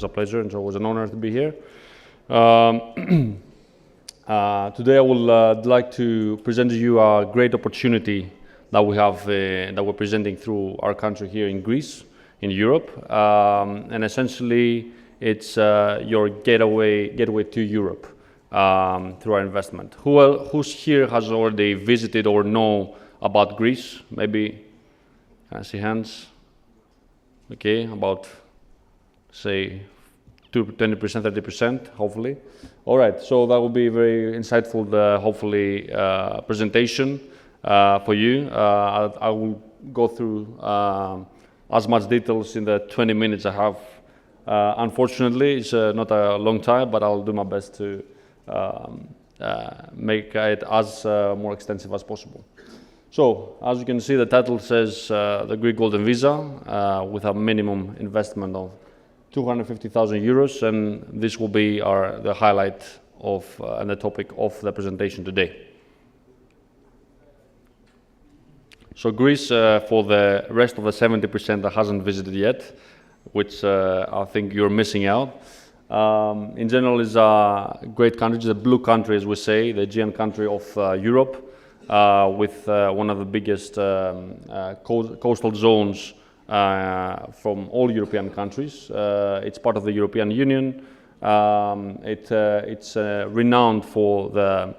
a pleasure and it was an honor to be here. Today I would like to present to you a great opportunity that we have, that we're presenting through our country here in Greece, in Europe, and essentially it's your gateway to Europe through our investment. Who's here has already visited or know about Greece? Maybe, can I see hands? Okay, about, say, 20%, 30%, hopefully. All right, so that will be a very insightful, hopefully, presentation for you. I will go through as much details in the 20 minutes I have. Unfortunately, it's not a long time, but I'll do my best to make it as more extensive as possible. So, as you can see, the title says the Greek Golden Visa with a minimum investment of 250,000 euros, and this will be the highlight of and the topic of the presentation today. So Greece, for the rest of the 70% that hasn't visited yet, which I think you're missing out, in general is a great country. It's a blue country, as we say, the Aegean country of Europe, with one of the biggest coastal zones from all European countries. It's part of the European Union. It's renowned for the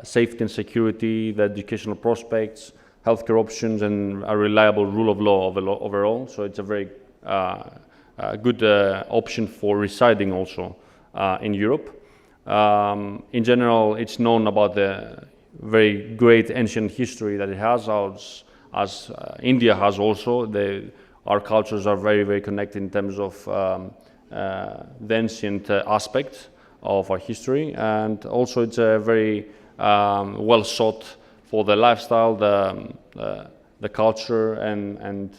safety and security, the educational prospects, healthcare options, and a reliable rule of law overall. So it's a very good option for residing also in Europe. In general, it's known about the very great ancient history that it has, as India has also. Our cultures are very, very connected in terms of the ancient aspect of our history, and also it's very well sought for the lifestyle, the culture, and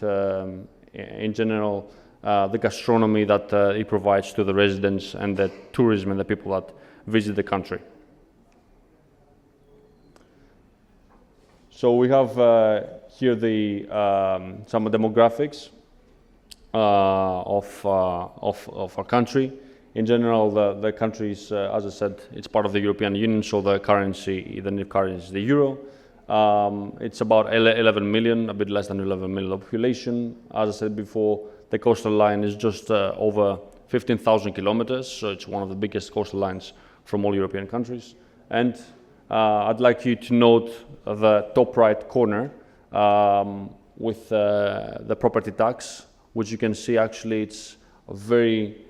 in general the gastronomy that it provides to the residents and the tourism and the people that visit the country. So we have here some demographics of our country. In general, the country is, as I said, it's part of the European Union, so the currency, the new currency is the euro. It's about 11 million, a bit less than 11 million population. As I said before, the coastal line is just over 15,000 kilometers, so it's one of the biggest coastal lines from all European countries. And I'd like you to note the top right corner with the property tax, which you can see actually it's a very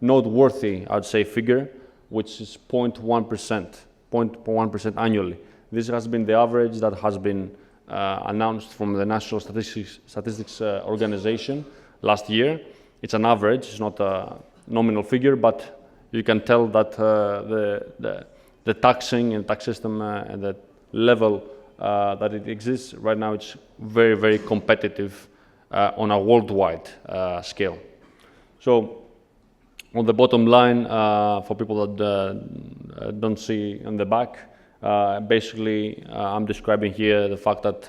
noteworthy, I'd say, figure, which is 0.1% annually. This has been the average that has been announced from the National Statistics Organization last year. It's an average, it's not a nominal figure, but you can tell that the taxing and tax system and the level that it exists right now, it's very, very competitive on a worldwide scale. So on the bottom line, for people that don't see on the back, basically I'm describing here the fact that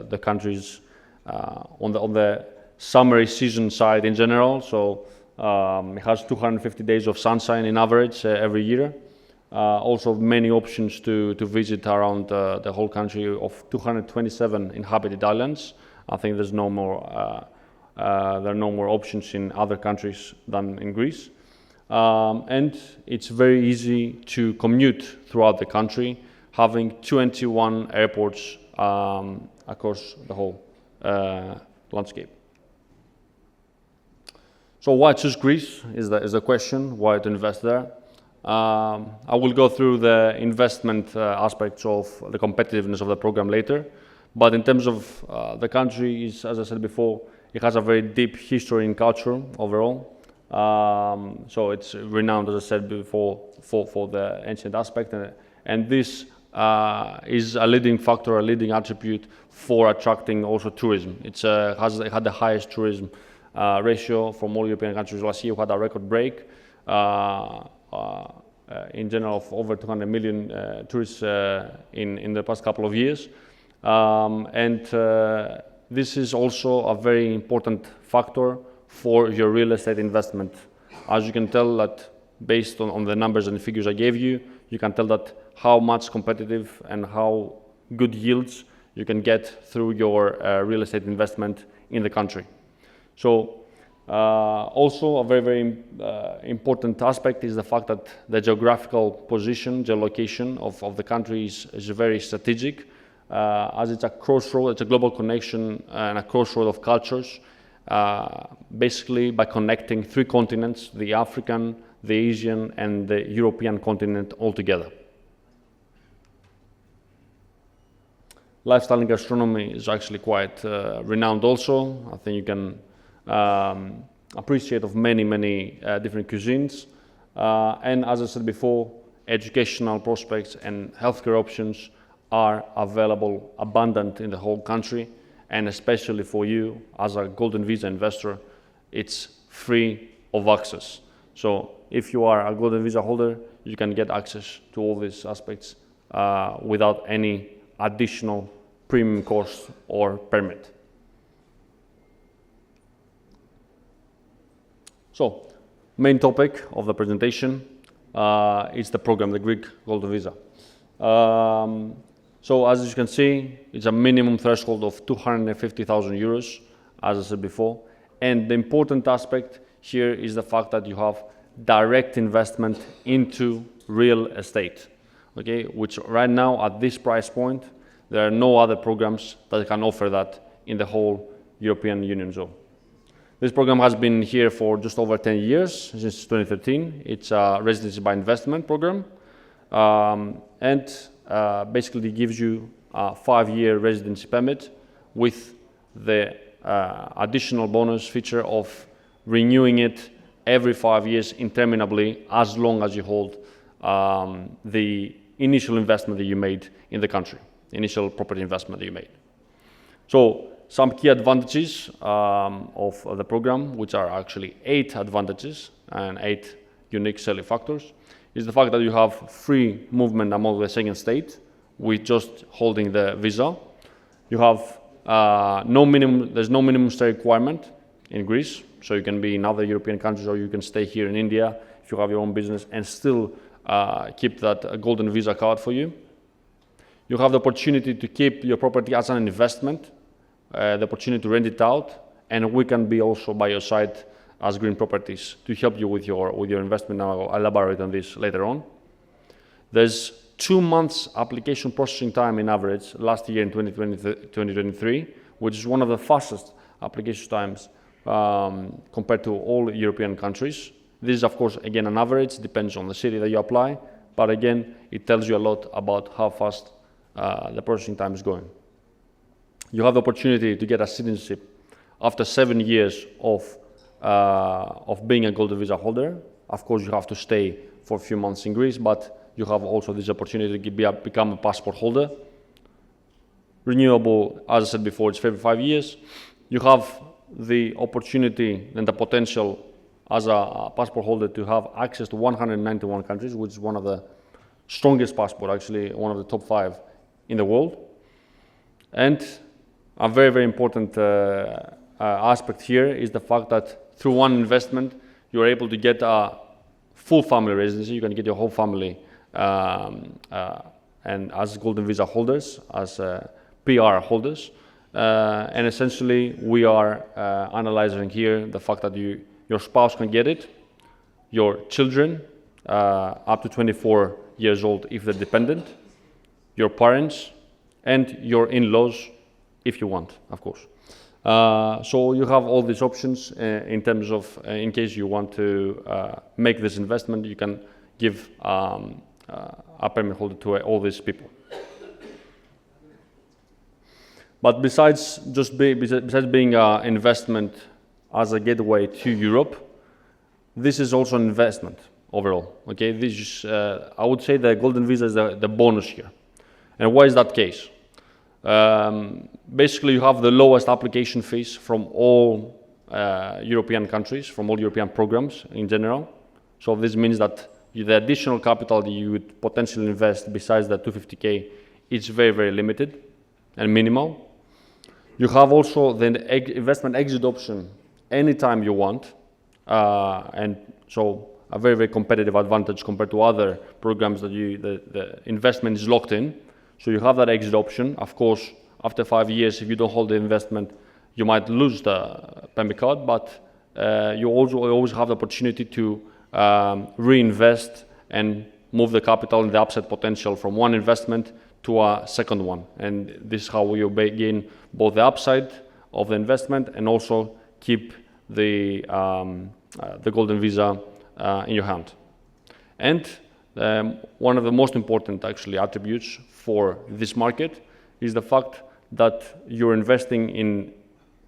the country's on the summer season side in general, so it has 250 days of sunshine in average every year. Also many options to visit around the whole country of 227 inhabited islands. I think there's no more, there are no more options in other countries than in Greece. And it's very easy to commute throughout the country, having 21 airports across the whole landscape. So why choose Greece is the question, why to invest there. I will go through the investment aspects of the competitiveness of the program later, but in terms of the country, as I said before, it has a very deep history and culture overall. So it's renowned, as I said before, for the ancient aspect, and this is a leading factor, a leading attribute for attracting also tourism. It had the highest tourism ratio from all European countries last year. We had a record break. In general, of over 200 million tourists in the past couple of years. And this is also a very important factor for your real estate investment. As you can tell that based on the numbers and the figures I gave you, you can tell that how much competitive and how good yields you can get through your real estate investment in the country. So also a very, very important aspect is the fact that the geographical position, geolocation of the country is very strategic, as it's a crossroad, it's a global connection and a crossroad of cultures, basically by connecting three continents, the African, the Asian and the European continent all together. Lifestyle and gastronomy is actually quite renowned also. I think you can appreciate of many different cuisines. And as I said before, educational prospects and healthcare options are available, abundant in the whole country. And especially for you as a Golden Visa investor, it's free of access. So if you are a Golden Visa holder, you can get access to all these aspects without any additional premium cost or permit. So, main topic of the presentation is the program, the Greek Golden Visa. So as you can see, it's a minimum threshold of 250,000 euros, as I said before. And the important aspect here is the fact that you have direct investment into real estate, okay? Which right now, at this price point, there are no other programs that can offer that in the whole European Union zone. This program has been here for just over 10 years, since 2013. It's a residency by investment program. Basically gives you a 5-year residency permit with the additional bonus feature of renewing it every 5 years interminably, as long as you hold the initial investment that you made in the country, initial property investment that you made. So some key advantages of the program, which are actually 8 advantages and 8 unique selling factors, is the fact that you have free movement among the Schengen state with just holding the visa. You have there's no minimum stay requirement in Greece, so you can be in other European countries or you can stay here in India if you have your own business and still keep that golden visa card for you. You have the opportunity to keep your property as an investment, the opportunity to rent it out, and we can be also by your side as Green Properties to help you with your investment. I'll elaborate on this later on. There's 2 months application processing time in average last year in 2023, which is one of the fastest application times compared to all European countries. This is, of course, again, an average, depends on the city that you apply, but again, it tells you a lot about how fast the processing time is going. You have the opportunity to get a citizenship after 7 years of being a Golden Visa holder. Of course, you have to stay for a few months in Greece, but you have also this opportunity to become a passport holder. Renewable, as I said before, it's every 5 years. You have the opportunity and the potential as a passport holder to have access to 191 countries, which is one of the strongest passport, actually one of the top 5 in the world. And a very, very important aspect here is the fact that through one investment, you're able to get a full family residency. You can get your whole family and as Golden Visa holders, as PR holders. And essentially, we are analyzing here the fact that your spouse can get it, your children up to 24 years old if they're dependent, your parents, and your in-laws if you want, of course. So you have all these options in terms of, in case you want to make this investment, you can give a permit holder to all these people. But besides being an investment as a gateway to Europe, this is also an investment overall. Okay, this is, I would say the Golden Visa is the bonus here. And why is that case? Basically, you have the lowest application fees from all European countries, from all European programs in general. So this means that the additional capital that you would potentially invest besides the 250K is very, very limited and minimal. You have also the investment exit option anytime you want, and so a very, very competitive advantage compared to other programs that the investment is locked in. So you have that exit option. Of course, after 5 years, if you don't hold the investment, you might lose the PEMI card, but you always have the opportunity to reinvest and move the capital and the upside potential from one investment to a second one. And this is how you gain both the upside of the investment and also keep the golden visa in your hand. And one of the most important actually attributes for this market is the fact that you're investing in,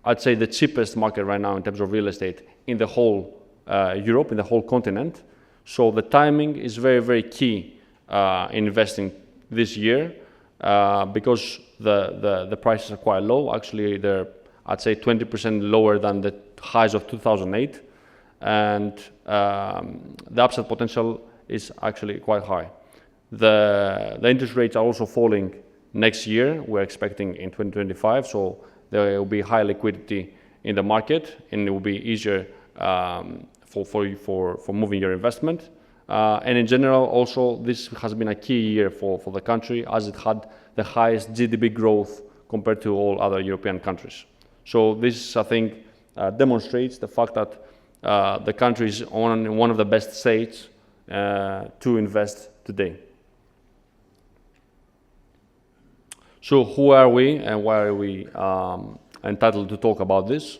I'd say, the cheapest market right now in terms of real estate in the whole Europe, in the whole continent. So the timing is very, very key in investing this year because the prices are quite low. Actually, they're, I'd say, 20% lower than the highs of 2008. And the upside potential is actually quite high. The interest rates are also falling next year. We're expecting in 2025, so there will be high liquidity in the market, and it will be easier for moving your investment. And in general, also, this has been a key year for the country, as it had the highest GDP growth compared to all other European countries. So this, I think, demonstrates the fact that the country is on one of the best states to invest today. So who are we and why are we entitled to talk about this?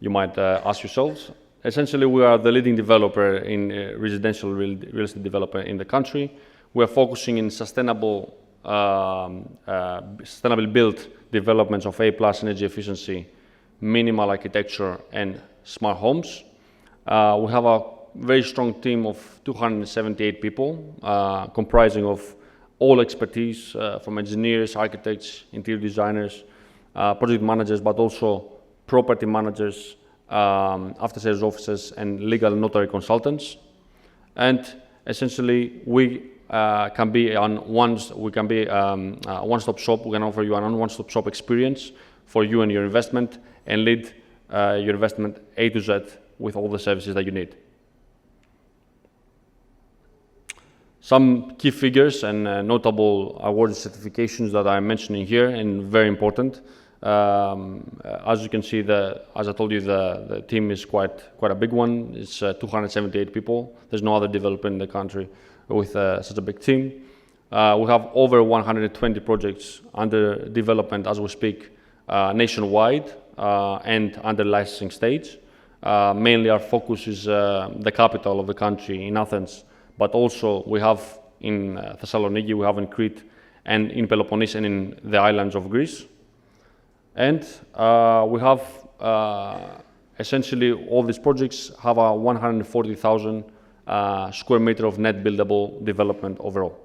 You might ask yourselves. Essentially, we are the leading developer in residential real estate developer in the country. We are focusing in sustainably built developments of A+ energy efficiency, minimal architecture, and smart homes. We have a very strong team of 278 people, comprising of all expertise from engineers, architects, interior designers, project managers, but also property managers, after-sales officers, and legal notary consultants. And essentially, we can be a one-stop shop. We can offer you a one-stop shop experience for you and your investment, and lead your investment A to Z with all the services that you need. Some key figures and notable awards certifications that I'm mentioning here, and very important. As you can see, as I told you, the team is quite a big one. It's 278 people. There's no other developer in the country with such a big team. We have over 120 projects under development as we speak, nationwide and under licensing stage. Mainly our focus is the capital of the country in Athens, but also we have in Thessaloniki, we have in Crete, and in Peloponnese, and in the islands of Greece. And we have essentially all these projects have a 140,000 square meter of net buildable development overall.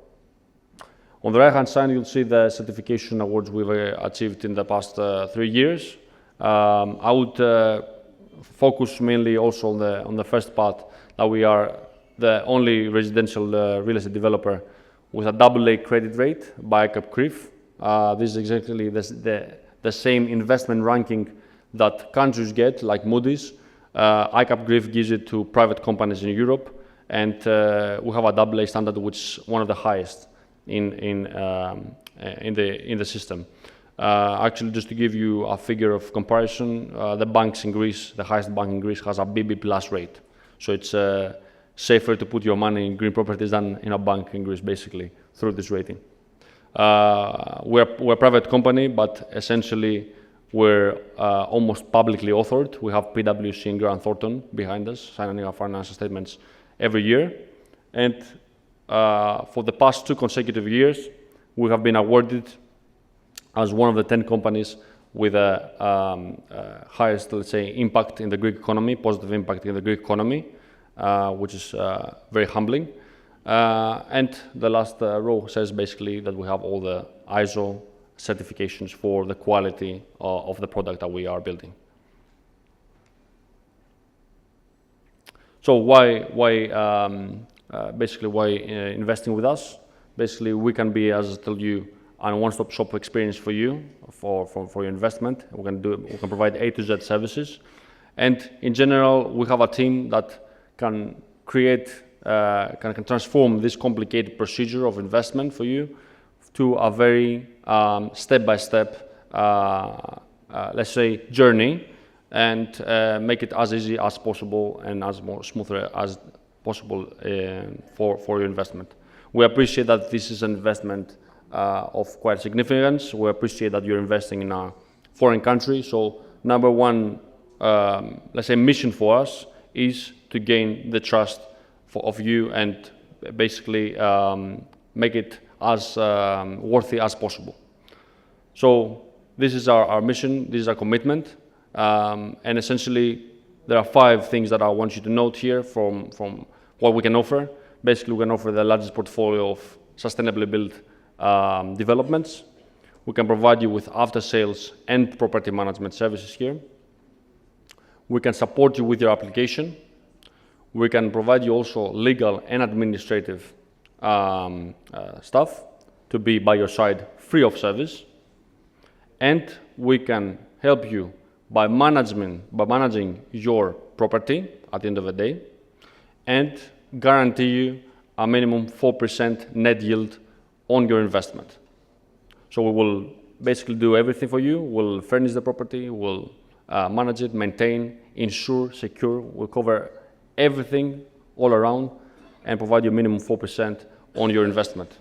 On the right-hand side, you'll see the certification awards we've achieved in the past 3 years. I would focus mainly also on the first part, that we are the only residential real estate developer with a AA credit rate by ICAP-CRIF. This is exactly the same investment ranking that countries get, like Moody's. ICAP-CRIF gives it to private companies in Europe, and we have a AA standard, which is one of the highest in the system. Actually, just to give you a figure of comparison, the banks in Greece, the highest bank in Greece, has a BB+ rate. So it's safer to put your money in green properties than in a bank in Greece, basically, through this rating. We're a private company, but essentially we're almost publicly authored. We have PwC and Grant Thornton behind us, signing our financial statements every year. And for the past 2 consecutive years, we have been awarded as one of the 10 companies with the highest, let's say, impact in the Greek economy, positive impact in the Greek economy, which is very humbling. And the last row says basically that we have all the ISO certifications for the quality of the product that we are building. So why investing with us? Basically, we can be, as I told you, a one-stop shop experience for you, for your investment. We can provide A to Z services, And in general, we have a team that can create, can transform this complicated procedure of investment for you to a very step-by-step, let's say, journey, and make it as easy as possible and as more smoother as possible for your investment. We appreciate that this is an investment of quite significance. We appreciate that you're investing in a foreign country. So number one, let's say, mission for us is to gain the trust of you and basically make it as worthy as possible. So this is our mission, this is our commitment, and essentially there are 5 things that I want you to note here from what we can offer. Basically, we can offer the largest portfolio of sustainably built developments. We can provide you with after-sales and property management services here. We can support you with your application. We can provide you also legal and administrative stuff to be by your side free of service. And we can help you by managing your property at the end of the day and guarantee you a minimum 4% net yield on your investment. So we will basically do everything for you. We'll furnish the property, we'll manage it, maintain, insure, secure. We'll cover everything all around and provide you minimum 4% on your investment.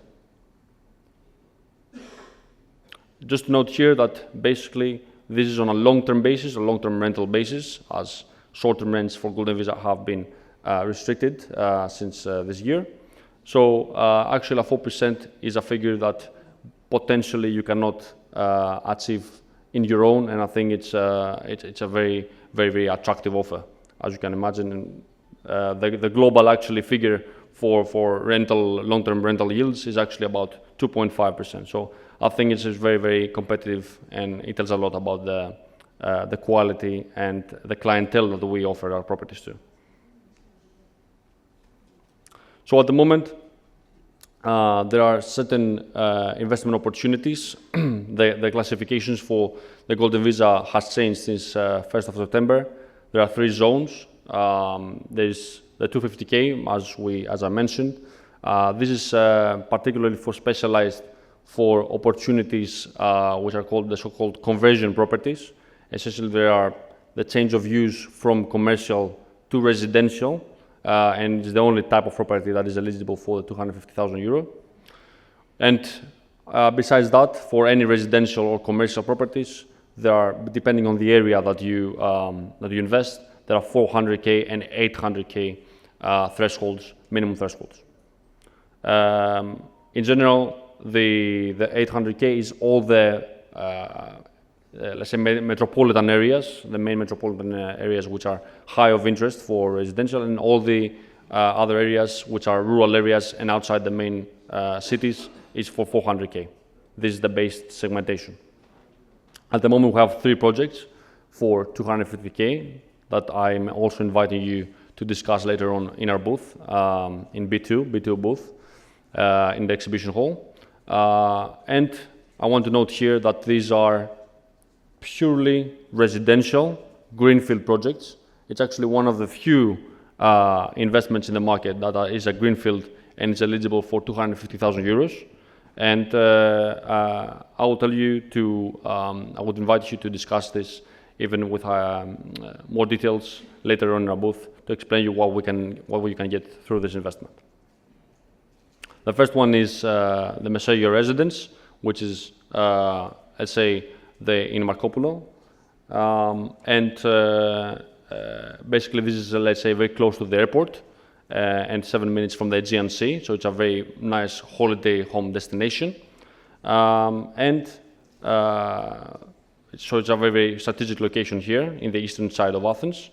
Just to note here that basically this is on a long-term basis, a long-term rental basis, as short-term rents for Golden Visa have been restricted since this year. So actually a 4% is a figure that potentially you cannot achieve in your own, and I think it's a very, very, very attractive offer, as you can imagine. The global actually figure for long-term rental yields is actually about 2.5%. So I think it's very, very competitive, and it tells a lot about the quality and the clientele that we offer our properties to. So at the moment, there are certain investment opportunities. The classifications for the Golden Visa has changed since 1st of September. There are 3 zones. There's the 250K, as I mentioned. This is particularly specialized for opportunities which are called the so-called conversion properties. Essentially, they are the change of use from commercial to residential, and it's the only type of property that is eligible for the 250,000 euro. And besides that, for any residential or commercial properties, there are, depending on the area that you invest, there are 400K and 800K thresholds, minimum thresholds. In general, the 800K is all the let's say metropolitan areas, the main metropolitan areas which are high of interest for residential, and all the other areas which are rural areas and outside the main cities is for 400K. This is the base segmentation. At the moment, we have 3 projects for 250K that I'm also inviting you to discuss later on in our booth, in B2 booth, in the exhibition hall. And I want to note here that these are purely residential greenfield projects. It's actually one of the few investments in the market that is a greenfield and is eligible for 250,000 euros. And I will tell you I would invite you to discuss this even with more details later on in our booth to explain you what we can get through this investment. The first one is the Messiah residence, which is, let's say, in Markopoulo. Basically, this is, let's say, very close to the airport and 7 minutes from the Aegean Sea, so it's a very nice holiday home destination. So it's a very, very strategic location here in the eastern side of Athens.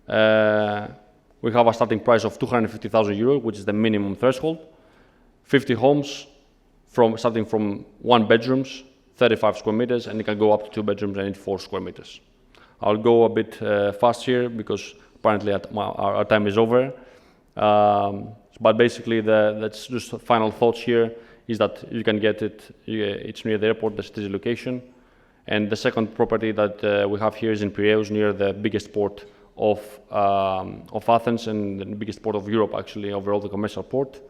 We have a starting price of 250,000 euros, which is the minimum threshold. 50 homes starting from 1 bedrooms, 35 square meters, and it can go up to 2 bedrooms and 4 square meters. I'll go a bit fast here because apparently our time is over. But basically, that's just final thoughts here is that you can get it. It's near the airport, the strategic location. And the second property that we have here is in Piraeus, near the biggest port of Athens and the biggest port of Europe, actually, overall the commercial port.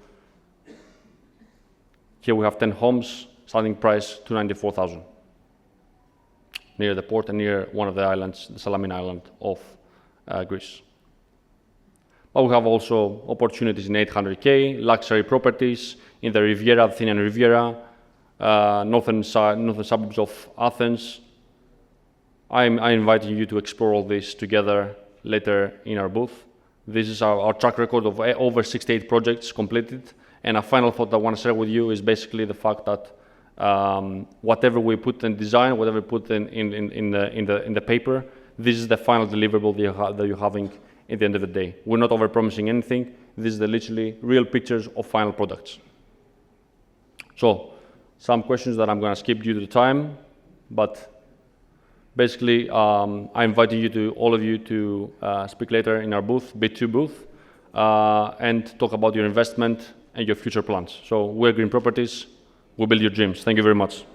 Here we have 10 homes, starting price 294,000, near the port and near one of the islands, the Salamina island of Greece. But we have also opportunities in 800K, luxury properties in the Riviera, the Athenian Riviera, northern suburbs of Athens. I'm inviting you to explore all this together later in our booth. This is our track record of over 68 projects completed. And a final thought I want to share with you is basically the fact that whatever we put in design, whatever we put in the paper, this is the final deliverable that you're having at the end of the day. We're not over-promising anything. This is the literally real pictures of final products. So, some questions that I'm going to skip due to the time, but basically, I invite all of you to speak later in our booth, Bit2 booth, and talk about your investment and your future plans. So we're Green Properties. We build your dreams. Thank you very much.